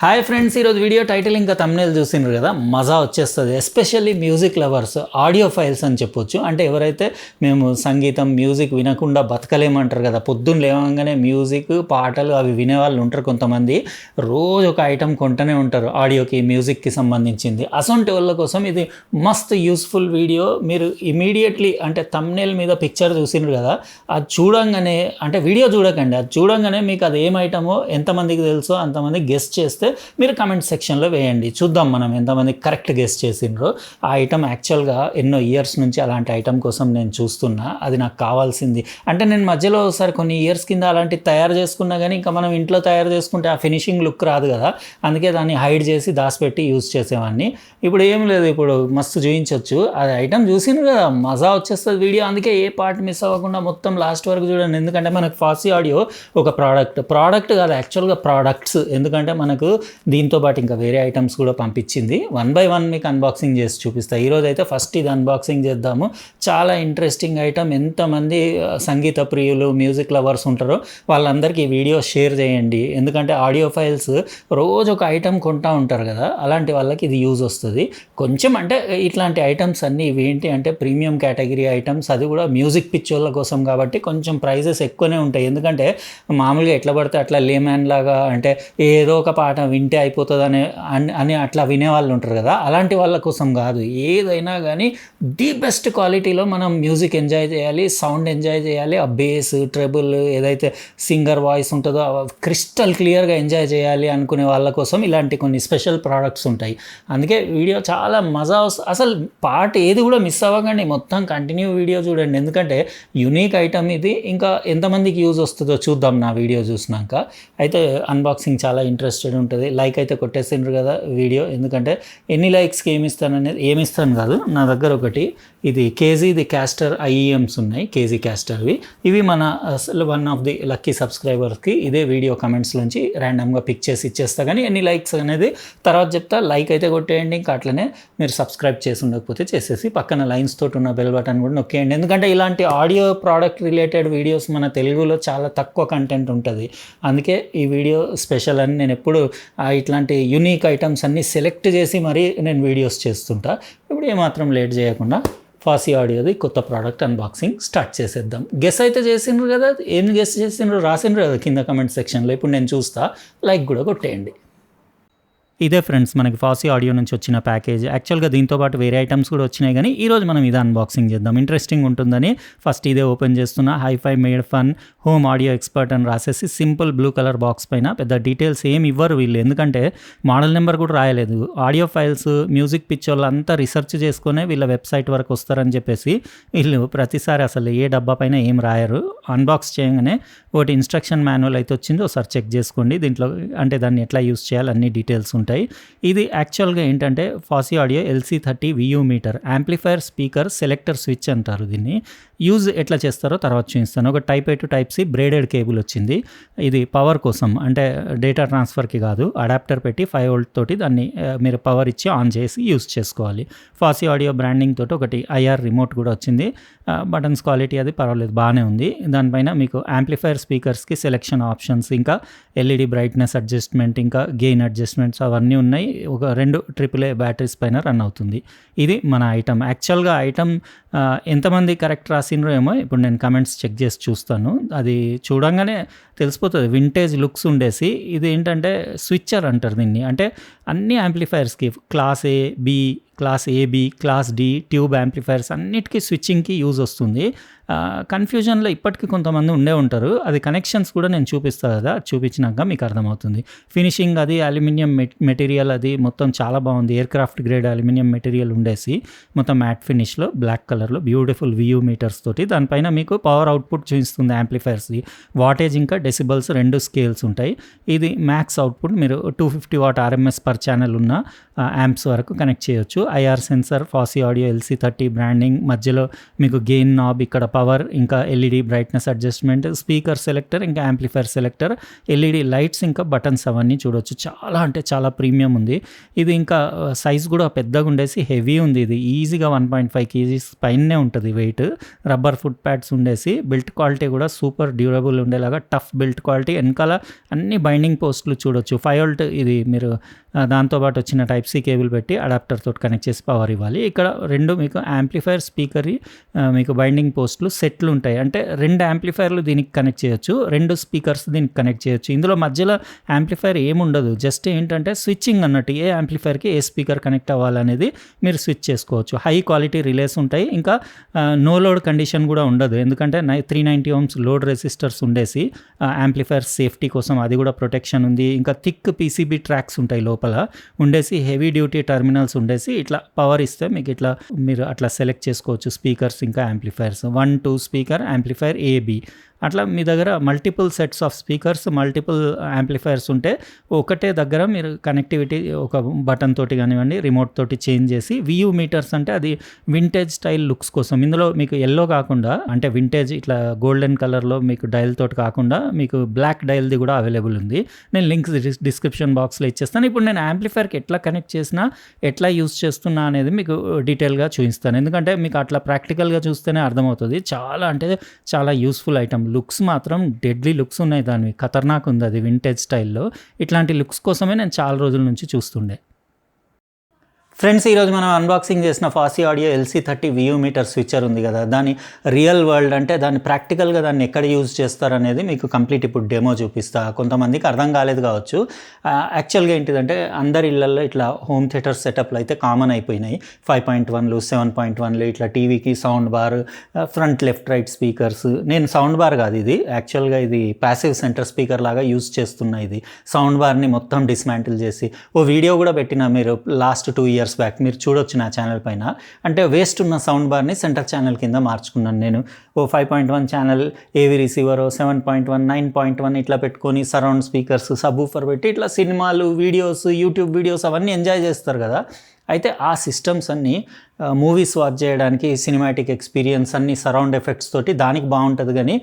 Hi friends, ఈరోజు video title ఇంకా thumbnail చూసినారు కదా, మజా వచ్చేస్తుంది. Especially music lovers, audio files అని చెప్పొచ్చు. అంటే ఎవరైతే మేము సంగీతం మ్యూజిక్ వినకుండా బతకలేమంటారు కదా, పొద్దున్న లేవగానే మ్యూజిక్ పాటలు అవి వినేవాళ్ళు ఉంటారు. కొంతమంది రోజు ఒక ఐటమ్ కొంటనే ఉంటారు ఆడియోకి మ్యూజిక్కి సంబంధించింది. అసొంటి వాళ్ళ కోసం ఇది మస్త్ యూస్ఫుల్ వీడియో. మీరు ఇమీడియట్లీ అంటే థంబ్నెయిల్ మీద పిక్చర్ చూసినారు కదా, అది చూడంగానే అంటే వీడియో చూడకండి, అది చూడంగానే మీకు అది ఏం ఐటమో ఎంతమందికి తెలుసో అంతమంది గెస్ చేస్తే మీరు కమెంట్ సెక్షన్లో వేయండి. చూద్దాం మనం ఎంతమంది కరెక్ట్ గెస్ చేసిండ్రో. ఆ ఐటమ్ యాక్చువల్గా ఎన్నో ఇయర్స్ నుంచి అలాంటి ఐటమ్ కోసం నేను చూస్తున్నా. అది నాకు కావాల్సింది. అంటే నేను మధ్యలో ఒకసారి కొన్ని ఇయర్స్ కింద అలాంటి తయారు చేసుకున్నా కానీ ఇంకా మనం ఇంట్లో తయారు చేసుకుంటే ఆ ఫినిషింగ్ లుక్ రాదు కదా, అందుకే దాన్ని హైడ్ చేసి దాచిపెట్టి యూజ్ చేసేవాడిని. ఇప్పుడు ఏం లేదు, ఇప్పుడు మస్తు చూపించవచ్చు. అది ఐటమ్ చూసిండ్రు కదా, మజా వచ్చేస్తుంది వీడియో. అందుకే ఏ పార్ట్ మిస్ అవ్వకుండా మొత్తం లాస్ట్ వరకు చూడండి. ఎందుకంటే మనకు ఫాసీ ఆడియో ఒక ప్రోడక్ట్ కాదు, యాక్చువల్గా ప్రోడక్ట్స్. ఎందుకంటే మనకు దీంతో పాటు ఇంకా వేరే ఐటమ్స్ కూడా పంపించింది. 1 by 1 మీకు అన్బాక్సింగ్ చేసి చూపిస్తాను. ఈరోజు అయితే ఫస్ట్ ఇది అన్బాక్సింగ్ చేద్దాము. చాలా ఇంట్రెస్టింగ్ ఐటమ్. ఎంతమంది సంగీత ప్రియులు మ్యూజిక్ లవర్స్ ఉంటారో వాళ్ళందరికీ ఈ వీడియో షేర్ చేయండి. ఎందుకంటే ఆడియో ఫైల్స్ రోజు ఒక ఐటమ్ కొంటూ ఉంటారు కదా, అలాంటి వాళ్ళకి ఇది యూజ్ వస్తుంది కొంచెం. అంటే ఇట్లాంటి ఐటమ్స్ అన్నీ ఇవి ఏంటి అంటే ప్రీమియం కేటగిరీ ఐటమ్స్, అది కూడా మ్యూజిక్ పిచ్చోళ్ళ కోసం కాబట్టి కొంచెం ప్రైజెస్ ఎక్కువనే ఉంటాయి. ఎందుకంటే మామూలుగా ఎట్లా పడితే అట్లా లేమ్యాన్ లాగా అంటే ఏదో ఒక పాట వింటే అయిపోతుంది అని అట్లా వినేవాళ్ళు ఉంటారు కదా, అలాంటి వాళ్ళ కోసం కాదు. ఏదైనా కానీ ది బెస్ట్ క్వాలిటీలో మనం మ్యూజిక్ ఎంజాయ్ చేయాలి, సౌండ్ ఎంజాయ్ చేయాలి. ఆ బేస్ ట్రెబుల్ ఏదైతే సింగర్ వాయిస్ ఉంటుందో క్రిస్టల్ క్లియర్గా ఎంజాయ్ చేయాలి అనుకునే వాళ్ళ కోసం ఇలాంటి కొన్ని స్పెషల్ ప్రోడక్ట్స్ ఉంటాయి. అందుకే వీడియో చాలా మజా వస్తుంది. అసలు పాట ఏది కూడా మిస్ అవ్వకండి, మొత్తం కంటిన్యూ వీడియో చూడండి. ఎందుకంటే యూనిక్ ఐటమ్ ఇది. ఇంకా ఎంతమందికి యూజ్ వస్తుందో చూద్దాం నా వీడియో చూసినాక. అయితే అన్బాక్సింగ్ చాలా ఇంట్రెస్టెడ్ ఉంటుంది. లైక్ అయితే కొట్టేసిండ్రు కదా వీడియో, ఎందుకంటే ఎన్ని లైక్స్కి ఏమిస్తాను కాదు, నా దగ్గర ఒకటి ఇది కేజీది క్యాస్టర్ ఐఈఎమ్స్ ఉన్నాయి, కేజీ క్యాస్టర్వి. ఇవి మన అసలు వన్ ఆఫ్ ది లక్కీ సబ్స్క్రైబర్స్కి ఇదే వీడియో కమెంట్స్లోంచి ర్యాండమ్గా పిక్ చేసి ఇచ్చేస్తా. కానీ ఎన్ని లైక్స్ అనేది తర్వాత చెప్తా. లైక్ అయితే కొట్టేయండి. ఇంకా అట్లనే మీరు సబ్స్క్రైబ్ చేసి ఉండకపోతే చేసేసి పక్కన లైన్స్ తోటి ఉన్న బెల్ బటన్ కూడా నొక్కేయండి. ఎందుకంటే ఇలాంటి ఆడియో ప్రోడక్ట్ రిలేటెడ్ వీడియోస్ మన తెలుగులో చాలా తక్కువ కంటెంట్ ఉంటుంది. అందుకే ఈ వీడియో స్పెషల్ అని నేను ఎప్పుడు ఇట్లాంటి యూనిక్ ఐటమ్స్ అన్నీ సెలెక్ట్ చేసి మరీ నేను వీడియోస్ చేస్తుంటా. ఇప్పుడు ఏమాత్రం లేట్ చేయకుండా ఫాసీ ఆడియోది కొత్త ప్రోడక్ట్ అన్బాక్సింగ్ స్టార్ట్ చేసేద్దాం. గెస్ అయితే చేసిండ్రు కదా, ఏం గెస్ చేసిండ్రు రాసిండ్రు కదా కింద కమెంట్ సెక్షన్లో. ఇప్పుడు నేను చూస్తా, లైక్ కూడా కొట్టేయండి. ఇదే ఫ్రెండ్స్ మనకి ఫాసీ ఆడియో నుంచి వచ్చిన ప్యాకేజ్. యాక్చువల్గా దీంతో పాటు వేరే ఐటమ్స్ కూడా వచ్చినాయి, కానీ ఈరోజు మనం ఇదే అన్బాక్సింగ్ చేద్దాం. ఇంట్రెస్టింగ్ ఉంటుందని ఫస్ట్ ఇదే ఓపెన్ చేస్తున్నా. Hi fi made fun home audio expert అని రాసేసి సింపుల్ బ్లూ కలర్ బాక్స్ పైన పెద్ద డీటెయిల్స్ ఏమి ఇవ్వరు వీళ్ళు, ఎందుకంటే మోడల్ నెంబర్ కూడా రాయలేదు. ఆడియో ఫైల్స్ మ్యూజిక్ పిచ్ వాళ్ళంతా రీసెర్చ్ చేసుకునే వీళ్ళ వెబ్సైట్ వరకు వస్తారని చెప్పేసి వీళ్ళు ప్రతిసారి అసలు ఏ డబ్బా పైన ఏం రాయరు. అన్బాక్స్ చేయగానే ఒకటి ఇన్స్ట్రక్షన్ మాన్యువల్ అయితే వచ్చింది, ఒకసారి చెక్ చేసుకోండి. దీంట్లో అంటే దాన్ని ఎట్లా యూస్ చేయాలి అన్ని డీటెయిల్స్ ఉంటాయి. ఇది యాక్చువల్గా ఏంటంటే Fosi audio LC30 VU meter amplifier speaker selector switch అంటారు దీన్ని. యూజ్ ఎట్లా చేస్తారో తర్వాత చూపిస్తాను. ఒక type A to type C braided cable వచ్చింది. ఇది పవర్ కోసం, అంటే డేటా ట్రాన్స్ఫర్కి కాదు. అడాప్టర్ పెట్టి 5 volt తోటి దాన్ని మీరు పవర్ ఇచ్చి ఆన్ చేసి యూజ్ చేసుకోవాలి. ఫాసీ ఆడియో బ్రాండింగ్ తోటి ఒకటి IR రిమోట్ కూడా వచ్చింది. బటన్స్ క్వాలిటీ అది పర్వాలేదు, బాగానే ఉంది. దానిపైన మీకు యాంప్లిఫైర్ స్పీకర్స్కి సెలెక్షన్ ఆప్షన్స్, ఇంకా LED బ్రైట్నెస్ అడ్జస్ట్మెంట్, ఇంకా గెయిన్ అడ్జస్ట్మెంట్స్ అవన్నీ ఉన్నాయి. ఒక 2 AAA బ్యాటరీస్ పైన రన్ అవుతుంది. ఇది మన ఐటమ్. యాక్చువల్గా ఐటమ్ ఎంతమంది కరెక్ట్ రాసిండ్రో ఏమో ఇప్పుడు నేను కమెంట్స్ చెక్ చేసి చూస్తాను. అది చూడంగానే తెలిసిపోతుంది. వింటేజ్ లుక్స్ ఉండేసి ఇది ఏంటంటే స్విచ్చర్ అంటారు దీన్ని. అంటే అన్ని యాంప్లిఫైర్స్కి class A, B, class AB, class D tube amplifiers అన్నిటికీ స్విచ్చింగ్కి యూజ్ వస్తుంది. కన్ఫ్యూజన్లో ఇప్పటికీ కొంతమంది ఉండే ఉంటారు. అది కనెక్షన్స్ కూడా నేను చూపిస్తాను కదా, చూపించినాక మీకు అర్థమవుతుంది. ఫినిషింగ్ అది అల్యూమినియం మెటీరియల్ అది మొత్తం చాలా బాగుంది. ఎయిర్క్రాఫ్ట్ గ్రేడ్ అల్యూమినియం మెటీరియల్ ఉండేసి మొత్తం మ్యాట్ ఫినిష్లో బ్లాక్ కలర్లో బ్యూటిఫుల్ VU మీటర్స్ తోటి. దానిపైన మీకు పవర్ అవుట్పుట్ చూపిస్తుంది యాంప్లిఫైర్స్ది. వాటేజ్ ఇంకా డెసిబల్స్ 2 స్కేల్స్ ఉంటాయి. ఇది మ్యాక్స్ అవుట్పుట్ మీరు 250 watt RMS పర్ ఛానల్ ఉన్న యాంప్స్ వరకు కనెక్ట్ చేయొచ్చు. IR sensor, FOSSEE audio LC30 branding, మధ్యలో మీకు గెయిన్ నాబ్, ఇక్కడ పవర్, ఇంకా LED brightness adjustment, speaker selector, ఇంకా యాంప్లిఫైర్ సెలెక్టర్, LED లైట్స్, ఇంకా బటన్స్ అవన్నీ చూడొచ్చు. చాలా అంటే చాలా ప్రీమియం ఉంది ఇది. ఇంకా సైజ్ కూడా పెద్దగా ఉండేసి హెవీ ఉంది. ఇది ఈజీగా 1.5 kgs పైనే ఉంటుంది వెయిట్. రబ్బర్ ఫుట్ ప్యాడ్స్ ఉండేసి, బిల్ట్ క్వాలిటీ కూడా సూపర్ డ్యూరబుల్ ఉండేలాగా టఫ్ బిల్ట్ క్వాలిటీ. వెనకాల అన్ని బైండింగ్ పోస్టులు చూడొచ్చు. 5V ఇది మీరు దాంతోపాటు వచ్చిన Type-C కేబుల్ పెట్టి అడాప్టర్ తోటి కనెక్ట్ చేసి పవర్ ఇవ్వాలి. ఇక్కడ రెండు మీకు యాంప్లిఫైర్, స్పీకర్, మీకు బైండింగ్ పోస్టులు సెట్లు ఉంటాయి. అంటే 2 యాంప్లిఫైర్లు దీనికి కనెక్ట్ చేయొచ్చు, 2 స్పీకర్స్ దీనికి కనెక్ట్ చేయొచ్చు. ఇందులో మధ్యలో యాంప్లిఫైర్ ఏముండదు, జస్ట్ ఏంటంటే స్విచ్చింగ్ అన్నట్టు ఏ యాంప్లిఫైర్కి ఏ స్పీకర్ కనెక్ట్ అవ్వాలనేది మీరు స్విచ్ చేసుకోవచ్చు. హై క్వాలిటీ రిలేస్ ఉంటాయి. ఇంకా నో లోడ్ కండిషన్ కూడా ఉండదు, ఎందుకంటే 390 ohms లోడ్ రెసిస్టర్స్ ఉండేసి యాంప్లిఫైర్ సేఫ్టీ కోసం అది కూడా ప్రొటెక్షన్ ఉంది. ఇంకా థిక్ PCB ట్రాక్స్ ఉంటాయి లోపల ఉండేసి, హెవీ డ్యూటీ టర్మినల్స్ ఉండేసి ఇట్లా పవర్ ఇస్తే మీకు ఇట్లా మీరు అట్లా సెలెక్ట్ చేసుకోవచ్చు స్పీకర్స్ ఇంకా యాంప్లిఫైర్స్. 1, 2 స్పీకర్, యాంప్లిఫైర్ AB, అట్లా మీ దగ్గర multiple sets of speakers, multiple amplifiers ఉంటే ఒకటే దగ్గర మీరు కనెక్టివిటీ ఒక బటన్ తోటి కానివ్వండి, రిమోట్ తోటి చేంజ్ చేసి. VU మీటర్స్ అంటే అది వింటేజ్ స్టైల్ లుక్స్ కోసం. ఇందులో మీకు ఎల్లో కాకుండా, అంటే వింటేజ్ ఇట్లా గోల్డెన్ కలర్లో మీకు డైల్ తోటి కాకుండా మీకు బ్లాక్ డైల్ది కూడా అవైలబుల్ ఉంది. నేను లింక్స్ డిస్క్రిప్షన్ బాక్స్లో ఇచ్చేస్తాను. ఇప్పుడు నేను యాంప్లిఫైర్కి ఎట్లా కనెక్ట్ చేసినా, ఎట్లా యూస్ చేస్తున్నా అనేది మీకు డీటెయిల్గా చూపిస్తాను. ఎందుకంటే మీకు అట్లా ప్రాక్టికల్గా చూస్తేనే అర్థమవుతుంది. చాలా అంటే చాలా యూస్ఫుల్ ఐటమ్. లుక్స్ మాత్రం డెడ్లీ లుక్స్ ఉన్నాయి దానివి, ఖతర్నాక్ ఉంది అది వింటేజ్ స్టైల్లో. ఇట్లాంటి లుక్స్ కోసమే నేను చాలా రోజుల నుంచి చూస్తుండే. ఫ్రెండ్స్, ఈరోజు మనం అన్బాక్సింగ్ చేసిన Fosi audio LC30 VU meter switcher ఉంది కదా, దాని రియల్ వరల్డ్ అంటే దాన్ని ప్రాక్టికల్గా దాన్ని ఎక్కడ యూజ్ చేస్తారనేది మీకు కంప్లీట్ ఇప్పుడు డెమో చూపిస్తా. కొంతమందికి అర్థం కాలేదు కావచ్చు. యాక్చువల్గా ఏంటిదంటే అందరి ఇళ్లలో ఇట్లా హోమ్ థియేటర్ సెటప్లు అయితే కామన్ అయిపోయినాయి. 5.1లు, 7.1లు, ఇట్లా టీవీకి sound bar, front left right speakers. నేను సౌండ్ బార్ కాదు ఇది, యాక్చువల్గా ఇది ప్యాసివ్ సెంటర్ స్పీకర్ లాగా యూజ్ చేస్తున్నా. ఇది సౌండ్ బార్ని మొత్తం డిస్మాంటిల్ చేసి ఓ వీడియో కూడా పెట్టిన, మీరు లాస్ట్ 2 years బ్యాక్ మీరు చూడొచ్చు నా ఛానల్ పైన. అంటే వేస్ట్ ఉన్న సౌండ్ బార్ని సెంటర్ ఛానల్ కింద మార్చుకున్నాను నేను. ఓ 5.1 ఛానల్ AV రిసీవర్, 7.1, 9.1 ఇట్లా పెట్టుకొని సరౌండ్ స్పీకర్స్, సబ్ ఊఫర్ పెట్టి ఇట్లా సినిమాలు, వీడియోస్, యూట్యూబ్ వీడియోస్ అవన్నీ ఎంజాయ్ చేస్తారు కదా. అయితే ఆ సిస్టమ్స్ అన్నీ మూవీస్ వాచ్ చేయడానికి, సినిమాటిక్ ఎక్స్పీరియన్స్ అన్నీ సరౌండ్ ఎఫెక్ట్స్ తోటి దానికి బాగుంటుంది. కానీ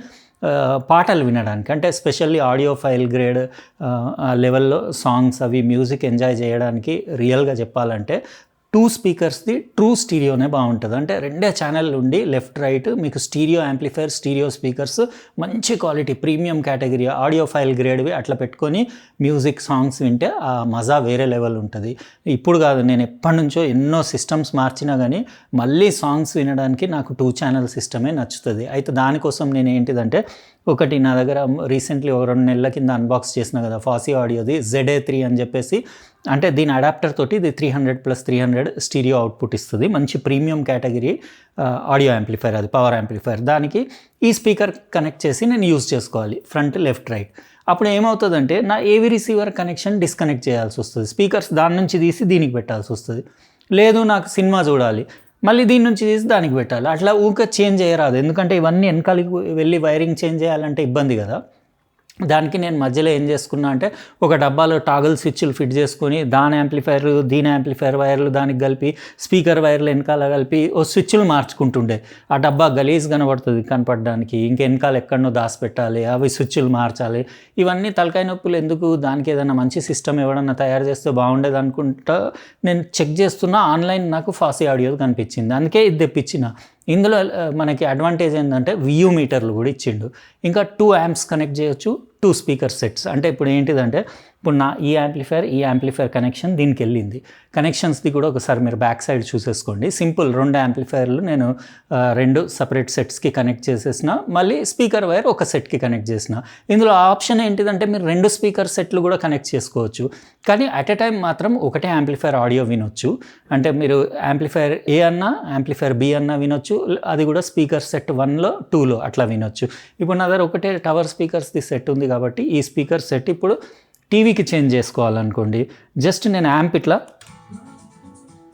పాటలు వినడానికి అంటే స్పెషల్లీ ఆడియో ఫైల్ గ్రేడ్ లెవెల్లో సాంగ్స్ అవి మ్యూజిక్ ఎంజాయ్ చేయడానికి రియల్గా చెప్పాలంటే 2 స్పీకర్స్ది ట్రూ స్టీరియోనే బాగుంటుంది. అంటే 2 ఛానల్ ఉండి లెఫ్ట్ రైట్ మీకు స్టీరియో యాంప్లిఫైర్, స్టీరియో స్పీకర్స్, మంచి quality premium category audio file గ్రేడ్వి అట్లా పెట్టుకొని మ్యూజిక్ సాంగ్స్ వింటే ఆ మజా వేరే లెవెల్ ఉంటుంది. ఇప్పుడు కాదు, నేను ఎప్పటి నుంచో ఎన్నో సిస్టమ్స్ మార్చినా కానీ మళ్ళీ సాంగ్స్ వినడానికి నాకు 2 ఛానల్ సిస్టమే నచ్చుతుంది. అయితే దానికోసం నేను ఏంటిదంటే, ఒకటి నా దగ్గర రీసెంట్లీ 2 నెలల కింద అన్బాక్స్ చేసిన కదా ఫాసీ ఆడియోది ZA3 అని చెప్పేసి, అంటే దీని అడాప్టర్ తోటి ఇది 300+300 స్టీరియో అవుట్పుట్ ఇస్తుంది. మంచి ప్రీమియం కేటగిరీ ఆడియో యాంప్లిఫైర్, అది పవర్ యాంప్లిఫైర్. దానికి ఈ స్పీకర్ కనెక్ట్ చేసి నేను యూజ్ చేసుకోవాలి ఫ్రంట్ లెఫ్ట్ రైట్. అప్పుడు ఏమవుతుందంటే నా AV రిసీవర్ కనెక్షన్ డిస్కనెక్ట్ చేయాల్సి వస్తుంది. స్పీకర్స్ దాని నుంచి తీసి దీనికి పెట్టాల్సి వస్తుంది. లేదు నాకు సినిమా చూడాలి, మళ్ళీ దీని నుంచి తీసి దానికి పెట్టాలి. అట్లా ఊరికే చేంజ్ చేయరాదు, ఎందుకంటే ఇవన్నీ వెనకాలకి వెళ్ళి వైరింగ్ చేంజ్ చేయాలంటే ఇబ్బంది కదా. దానికి నేను మధ్యలో ఏం చేసుకున్నా అంటే, ఒక డబ్బాలో టాగల్ స్విచ్లు ఫిట్ చేసుకొని దాని యాంప్లిఫైర్, దీని యాంప్లిఫైర్ వైర్లు దానికి కలిపి, స్పీకర్ వైర్లు వెనకాల కలిపి ఓ స్విచ్లు మార్చుకుంటుండే. ఆ డబ్బా గలీజ్ కనపడడానికి, ఇంకా వెనకాల ఎక్కడనో దాచిపెట్టాలి, అవి స్విచ్లు మార్చాలి. ఇవన్నీ తలకాయ నొప్పులు ఎందుకు, దానికి ఏదైనా మంచి సిస్టమ్ ఎవడన్నా తయారు చేస్తే బాగుండేది అనుకుంటా నేను చెక్ చేస్తున్నా. ఆన్లైన్ నాకు ఫాసీ ఆడియో కనిపించింది, అందుకే ఇది తెప్పించిన. ఇందులో మనకి అడ్వాంటేజ్ ఏంటంటే VU మీటర్లు కూడా ఇచ్చిండు. ఇంకా 2 amps కనెక్ట్ చేయొచ్చు, 2 స్పీకర్ సెట్స్. అంటే ఇప్పుడు ఏంటిదంటే, ఇప్పుడు నా ఈ యాంప్లిఫైర్ కనెక్షన్ దీనికి వెళ్ళింది. కనెక్షన్స్ది కూడా ఒకసారి మీరు బ్యాక్ సైడ్ చూసేసుకోండి. సింపుల్ 2 యాంప్లిఫైర్లు నేను 2 సపరేట్ సెట్స్కి కనెక్ట్ చేసేసిన, మళ్ళీ స్పీకర్ వైర్ ఒక సెట్కి కనెక్ట్ చేసిన. ఇందులో ఆప్షన్ ఏంటిదంటే మీరు 2 స్పీకర్ సెట్లు కూడా కనెక్ట్ చేసుకోవచ్చు. కానీ అట్ ఎ టైం మాత్రం ఒకటే యాంప్లిఫైర్ ఆడియో వినొచ్చు. అంటే మీరు యాంప్లిఫైర్ A అన్నా యాంప్లిఫైర్ B అన్నా వినొచ్చు, అది కూడా స్పీకర్ సెట్ 1లో 2లో అట్లా వినొచ్చు. ఇప్పుడు నా దగ్గర ఒకటే టవర్ స్పీకర్స్ది సెట్ ఉంది కాబట్టి ఈ స్పీకర్ సెట్ ఇప్పుడు టీవీకి చేంజ్ చేసుకోవాలనుకోండి, జస్ట్ నేను యాంప్ ఇట్లా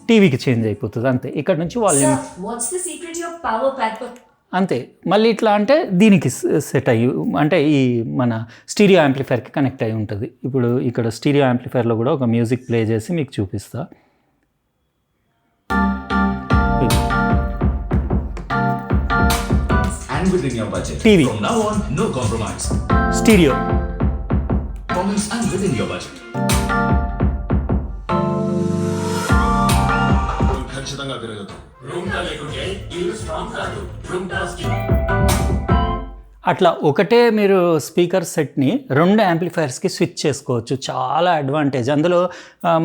టీవీకి చేంజ్ అయిపోతుంది అంతే. ఇక్కడ నుంచి వాల్యూమ్ అంతే. మళ్ళీ ఇట్లా అంటే దీనికి సెట్ అయ్యి, అంటే ఈ మన స్టీరియో యాంప్లిఫైర్కి కనెక్ట్ అయి ఉంటుంది. ఇప్పుడు ఇక్కడ స్టీరియో యాంప్లిఫైర్లో కూడా ఒక మ్యూజిక్ ప్లే చేసి మీకు చూపిస్తా. and within your budget. TV. From now on, no compromise. Stereo, Performance and within your budget. ఖచ్చితంగా తిరగదు. అట్లా ఒకటే మీరు స్పీకర్ సెట్ని 2 యాంప్లిఫైర్స్కి స్విచ్ చేసుకోవచ్చు. చాలా అడ్వాంటేజ్. అందులో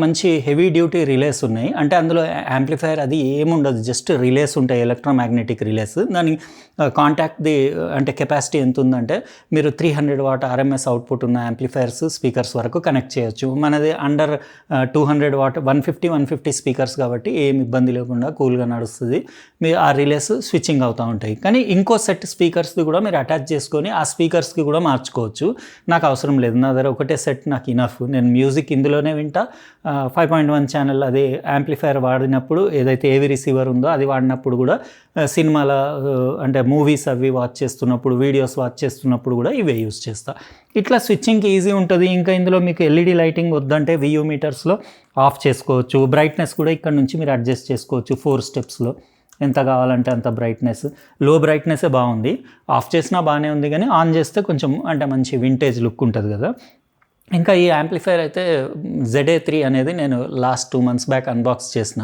మంచి హెవీ డ్యూటీ రిలేస్ ఉన్నాయి. అంటే అందులో యాంప్లిఫైర్ అది ఏముండదు, జస్ట్ రిలేస్ ఉంటాయి, ఎలక్ట్రోమాగ్నెటిక్ రిలేస్. దాని కాంటాక్ట్ది అంటే కెపాసిటీ ఎంత ఉందంటే మీరు 300 వాట్ ఆర్ఎంఎస్ అవుట్పుట్ ఉన్న యాంప్లిఫైర్స్ స్పీకర్స్ వరకు కనెక్ట్ చేయొచ్చు. మనది అండర్ 200 వాట్ 150 స్పీకర్స్ కాబట్టి ఏం ఇబ్బంది లేకుండా కూల్గా నడుస్తుంది. మీరు ఆ రిలేస్ స్విచ్చింగ్ అవుతూ ఉంటాయి. కానీ ఇంకో సెట్ స్పీకర్స్ది కూడా మీరు అటాచ్ చేసుకొని ఆ స్పీకర్స్కి కూడా మార్చుకోవచ్చు. నాకు అవసరం లేదు, నా దగ్గర ఒకటే సెట్ నాకు ఇనఫ్. నేను మ్యూజిక్ ఇందులోనే వింటా. 5.1 ఛానల్ అది యాంప్లిఫైర్ వాడినప్పుడు ఏదైతే ఏవి రిసీవర్ ఉందో అది వాడినప్పుడు కూడా సినిమాల అంటే మూవీస్ అవి వాచ్ చేస్తున్నప్పుడు, వీడియోస్ వాచ్ చేస్తున్నప్పుడు కూడా ఇవే యూస్ చేస్తా. ఇట్లా స్విచ్చింగ్కి ఈజీ ఉంటుంది. ఇంకా ఇందులో మీకు ఎల్ఈడి లైటింగ్ వద్దంటే VU మీటర్స్లో ఆఫ్ చేసుకోవచ్చు. బ్రైట్నెస్ కూడా ఇక్కడ నుంచి మీరు అడ్జస్ట్ చేసుకోవచ్చు 4 స్టెప్స్లో. ఎంత కావాలంటే అంత బ్రైట్నెస్. లో బ్రైట్నెస్సే బాగుంది, ఆఫ్ చేసినా బాగానే ఉంది, కానీ ఆన్ చేస్తే కొంచెం అంటే మంచి వింటేజ్ లుక్ ఉంటుంది కదా. ఇంకా ఈ యాంప్లిఫైర్ అయితే ZA3 అనేది నేను లాస్ట్ 2 months బ్యాక్ అన్బాక్స్ చేసిన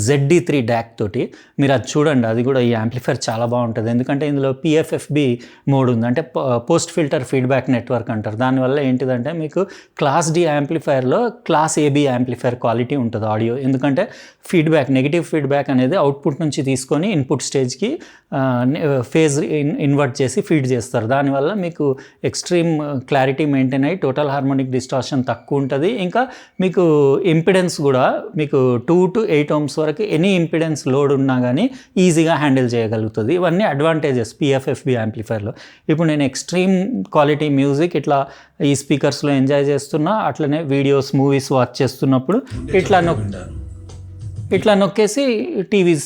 ZD3 డాక్ తోటి. మీరు అది చూడండి, అది కూడా ఈ యాంప్లిఫైర్ చాలా బాగుంటుంది. ఎందుకంటే ఇందులో PFFB మోడ్ ఉంది, అంటే పోస్ట్ ఫిల్టర్ ఫీడ్బ్యాక్ నెట్వర్క్ అంటారు. దానివల్ల ఏంటిదంటే మీకు క్లాస్ D యాంప్లిఫైర్లో క్లాస్ AB యాంప్లిఫైర్ క్వాలిటీ ఉంటుంది ఆడియో. ఎందుకంటే ఫీడ్బ్యాక్, నెగిటివ్ ఫీడ్బ్యాక్ అనేది అవుట్పుట్ నుంచి తీసుకొని ఇన్పుట్ స్టేజ్కి ఫేజ్ ఇన్వర్ట్ చేసి ఫీడ్ చేస్తారు. దానివల్ల మీకు ఎక్స్ట్రీమ్ క్లారిటీ మెయింటైన్ అయ్యి టోటల్ హార్మోనిక్ డిస్టార్షన్ తక్కువ ఉంటుంది. ఇంకా మీకు ఇంపిడెన్స్ కూడా మీకు 2 to 8 ohms వరకు ఎనీ ఇంపిడెన్స్ లోడ్ ఉన్నా కానీ ఈజీగా హ్యాండిల్ చేయగలుగుతుంది. ఇవన్నీ అడ్వాంటేజెస్ PFFB యాంప్లిఫైర్లో. ఇప్పుడు నేను ఎక్స్ట్రీమ్ క్వాలిటీ మ్యూజిక్ ఇట్లా ఈ స్పీకర్స్లో ఎంజాయ్ చేస్తున్నా, అట్లనే వీడియోస్ మూవీస్ వాచ్ చేస్తున్నప్పుడు ఇట్లా నొక్కేసి టీవీస్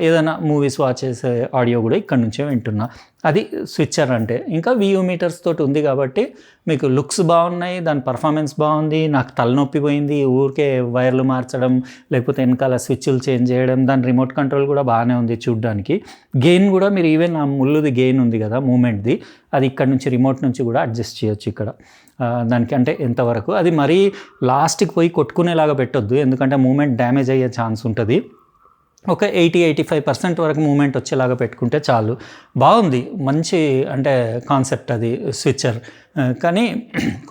ఏదైనా మూవీస్ వాచ్ చేసే ఆడియో కూడా ఇక్కడ నుంచే వింటున్నా. అది స్విచ్చర్ అంటే. ఇంకా VU మీటర్స్ తోటి ఉంది కాబట్టి మీకు లుక్స్ బాగున్నాయి, దాని పర్ఫార్మెన్స్ బాగుంది. నాకు తలనొప్పి పోయింది ఊరికే వైర్లు మార్చడం, లేకపోతే వెనకాల స్విచ్లు చేంజ్ చేయడం. దాని రిమోట్ కంట్రోల్ కూడా బాగానే ఉంది చూడ్డానికి. గెయిన్ కూడా మీరు ఈవెన్ ఆ ముళ్ళుది గెయిన్ ఉంది కదా మూమెంట్ది, అది ఇక్కడ నుంచి రిమోట్ నుంచి కూడా అడ్జస్ట్ చేయొచ్చు ఇక్కడ. దానికి అంటే ఎంతవరకు అది మరీ లాస్ట్కి పోయి కొట్టుకునేలాగా పెట్టొద్దు, ఎందుకంటే మూమెంట్ డ్యామేజ్ అయ్యే ఛాన్స్ ఉంటుంది. ఒక 80-85% వరకు మూమెంట్ వచ్చేలాగా పెట్టుకుంటే చాలు. బాగుంది, మంచి అంటే కాన్సెప్ట్ అది స్విచ్చర్. కానీ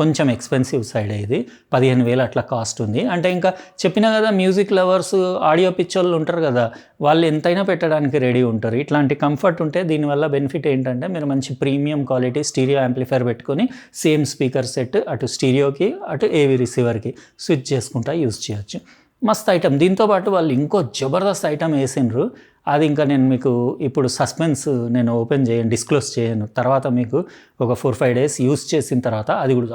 కొంచెం ఎక్స్పెన్సివ్ సైడ్ ఇది, 15,000 అట్లా కాస్ట్ ఉంది. అంటే ఇంకా చెప్పినా కదా, మ్యూజిక్ లవర్స్ ఆడియో పిచ్చోళ్ళు ఉంటారు కదా, వాళ్ళు ఎంతైనా పెట్టడానికి రెడీ ఉంటారు. ఇట్లాంటి కంఫర్ట్ ఉంటే దీనివల్ల బెనిఫిట్ ఏంటంటే మీరు మంచి ప్రీమియం క్వాలిటీ స్టీరియో యాంప్లిఫైర్ పెట్టుకొని సేమ్ స్పీకర్ సెట్ అటు స్టీరియోకి అటు ఏవి రిసీవర్కి స్విచ్ చేసుకుంటా యూజ్ చేయొచ్చు. మస్త్ ఐటమ్. దీంతోపాటు వాళ్ళు ఇంకో జబర్దస్త్ ఐటమ్ వేసిండ్రు. అది ఇంకా నేను మీకు ఇప్పుడు సస్పెన్స్ నేను డిస్క్లోజ్ చేయను. తర్వాత మీకు ఒక 4-5 days యూస్ చేసిన తర్వాత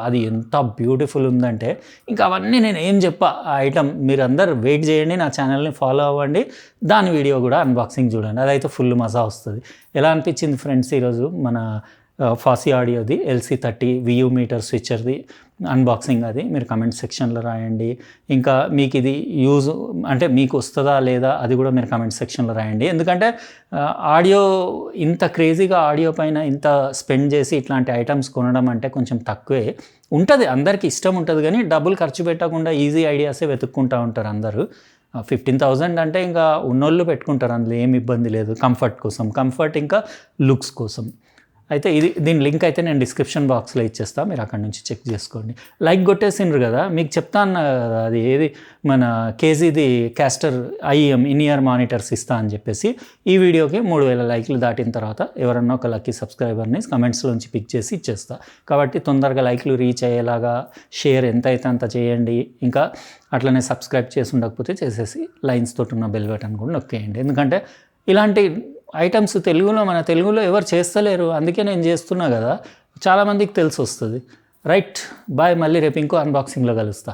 అది ఎంత బ్యూటిఫుల్ ఉందంటే ఇంకా అవన్నీ నేను ఏం చెప్పా. ఆ ఐటమ్ మీరు అందరు వెయిట్ చేయండి, నా ఛానల్ని ఫాలో అవ్వండి, దాని వీడియో కూడా అన్బాక్సింగ్ చూడండి. అదైతే ఫుల్ మజా వస్తుంది. ఎలా అనిపించింది ఫ్రెండ్స్ ఈరోజు మన ఫాసీ ఆడియోది LC30 VU మీటర్ స్విచ్చర్ది అన్బాక్సింగ్? అది మీరు కమెంట్ సెక్షన్లో రాయండి. ఇంకా మీకు ఇది యూజ్ అంటే మీకు వస్తుందా లేదా అది కూడా మీరు కమెంట్ సెక్షన్లో రాయండి. ఎందుకంటే ఆడియో ఇంత క్రేజీగా ఆడియో పైన ఇంత స్పెండ్ చేసి ఇట్లాంటి ఐటమ్స్ కొనడం అంటే కొంచెం తక్కువే ఉంటుంది. అందరికీ ఇష్టం ఉంటుంది, కానీ డబ్బులు ఖర్చు పెట్టకుండా ఈజీ ఐడియాసే వెతుక్కుంటూ ఉంటారు అందరూ. 15,000 అంటే ఇంకా ఉన్నోళ్ళు పెట్టుకుంటారు, అందులో ఏమి ఇబ్బంది లేదు. కంఫర్ట్ ఇంకా లుక్స్ కోసం. అయితే దీని లింక్ అయితే నేను డిస్క్రిప్షన్ బాక్స్లో ఇచ్చేస్తాను, మీరు అక్కడ నుంచి చెక్ చేసుకోండి. లైక్ కొట్టేసిండ్రు కదా, మీకు చెప్తాను కదా అది ఏది మన కేజీది క్యాస్టర్ IEM ఇన్-ఇయర్ మానిటర్స్ ఇస్తా అని చెప్పేసి. ఈ వీడియోకి 3,000 లైక్లు దాటిన తర్వాత ఎవరన్నా ఒక లక్కీ సబ్స్క్రైబర్ని కమెంట్స్లోంచి పిక్ చేసి ఇచ్చేస్తా. కాబట్టి తొందరగా లైక్లు రీచ్ అయ్యేలాగా షేర్ ఎంత అయితే అంత చేయండి. ఇంకా అట్లనే సబ్స్క్రైబ్ చేసి ఉండకపోతే చేసేసి లైన్స్ తోటి ఉన్న బెల్ బటన్ కూడా నొక్కేయండి. ఎందుకంటే ఇలాంటి ఐటమ్స్ మన తెలుగులో ఎవరు చేస్తలేరు, అందుకే నేను చేస్తున్నా కదా, చాలామందికి తెలిసి వస్తుంది. Right, bye. మళ్ళీ రేపు ఇంకో అన్బాక్సింగ్లో కలుస్తా.